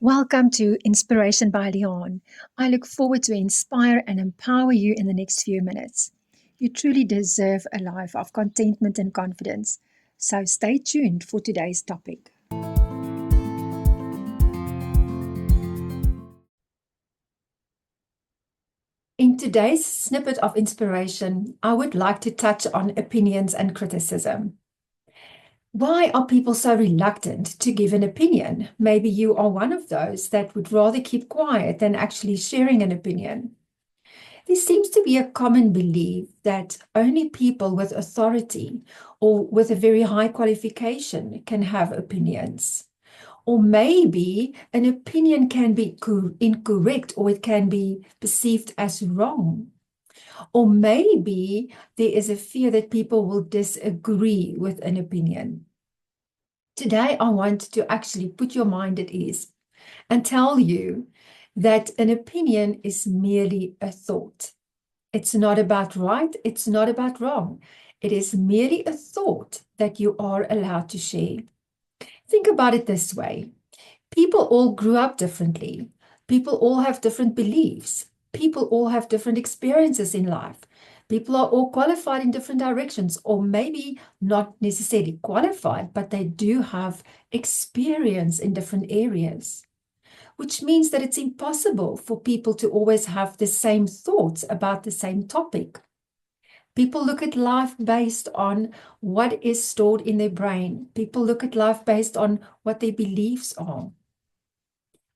Welcome to Inspiration by Leon. I look forward to inspire and empower you in the next few minutes. You truly deserve a life of contentment and confidence. So stay tuned for today's topic. In today's snippet of inspiration, I would like to touch on opinions and criticism. Why are people so reluctant to give an opinion? Maybe you are one of those that would rather keep quiet than actually sharing an opinion. There seems to be a common belief that only people with authority or with a very high qualification can have opinions. Or maybe an opinion can be incorrect or it can be perceived as wrong. Or maybe there is a fear that people will disagree with an opinion. Today, I want to actually put your mind at ease and tell you that an opinion is merely a thought. It's not about right, it's not about wrong. It is merely a thought that you are allowed to share. Think about it this way. People all grew up differently. People all have different beliefs. People all have different experiences in life. People are all qualified in different directions, or maybe not necessarily qualified, but they do have experience in different areas, which means that it's impossible for people to always have the same thoughts about the same topic. People look at life based on what is stored in their brain. People look at life based on what their beliefs are,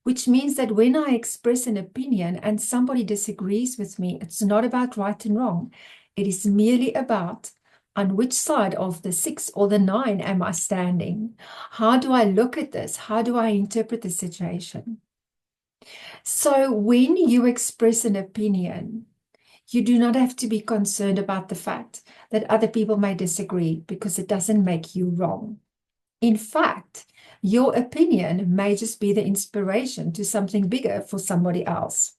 which means that when I express an opinion and somebody disagrees with me, it's not about right and wrong. It is merely about on which side of the 6 or the 9 am I standing? How do I look at this? How do I interpret the situation? So when you express an opinion, you do not have to be concerned about the fact that other people may disagree because it doesn't make you wrong. In fact, your opinion may just be the inspiration to something bigger for somebody else.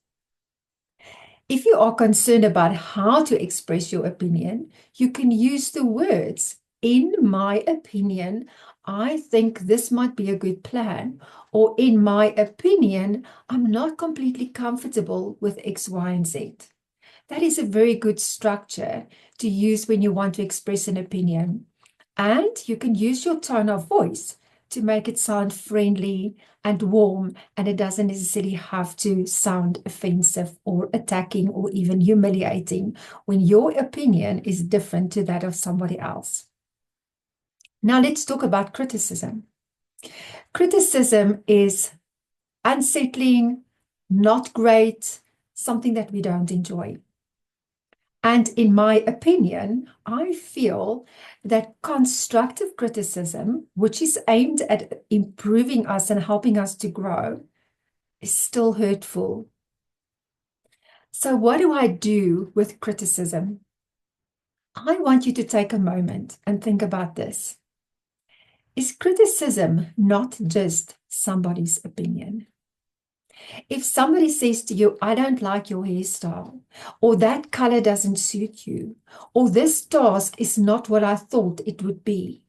If you are concerned about how to express your opinion, you can use the words, in my opinion, I think this might be a good plan, or in my opinion, I'm not completely comfortable with X, Y, and Z. That is a very good structure to use when you want to express an opinion. And you can use your tone of voice to make it sound friendly and warm, and it doesn't necessarily have to sound offensive or attacking or even humiliating when your opinion is different to that of somebody else. Now let's talk about criticism. Criticism is unsettling, not great, something that we don't enjoy. And in my opinion, I feel that constructive criticism, which is aimed at improving us and helping us to grow, is still hurtful. So what do I do with criticism? I want you to take a moment and think about this. Is criticism not just somebody's opinion? If somebody says to you, I don't like your hairstyle, or that color doesn't suit you, or this task is not what I thought it would be,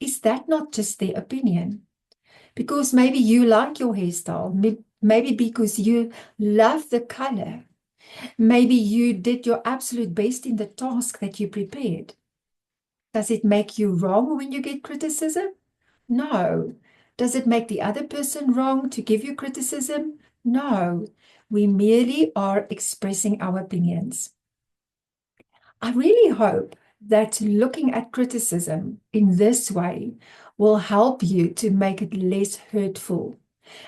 is that not just their opinion? Because maybe you like your hairstyle, maybe because you love the color, maybe you did your absolute best in the task that you prepared. Does it make you wrong when you get criticism? No. Does it make the other person wrong to give you criticism? No. We merely are expressing our opinions. I really hope that looking at criticism in this way will help you to make it less hurtful.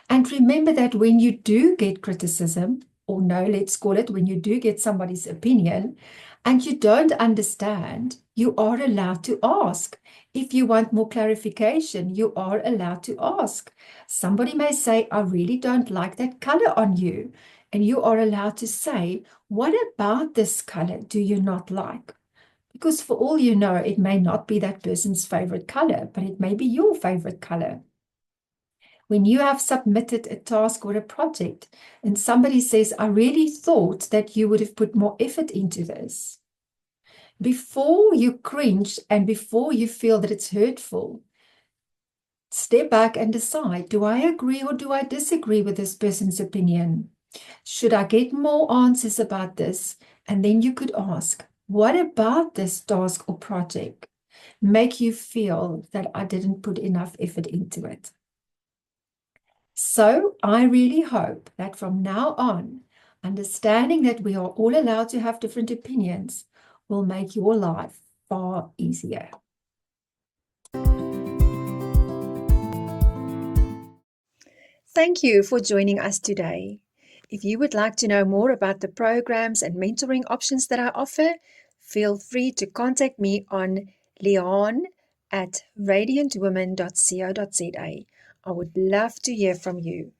And remember that when you do get criticism, or no, let's call it when you do get somebody's opinion, and you don't understand, you are allowed to ask. If you want more clarification, you are allowed to ask. Somebody may say, I really don't like that color on you. And you are allowed to say, what about this color do you not like? Because for all you know, it may not be that person's favorite color, but it may be your favorite color. When you have submitted a task or a project and somebody says, I really thought that you would have put more effort into this. Before you cringe and before you feel that it's hurtful, Step back and decide, do I agree or do I disagree with this person's opinion? Should I get more answers about this? And then you could ask, what about this task or project make you feel that I didn't put enough effort into it? So I really hope that from now on, understanding that we are all allowed to have different opinions will make your life far easier. Thank you for joining us today. If you would like to know more about the programs and mentoring options that I offer, feel free to contact me on leon@radiantwoman.co.za. I would love to hear from you.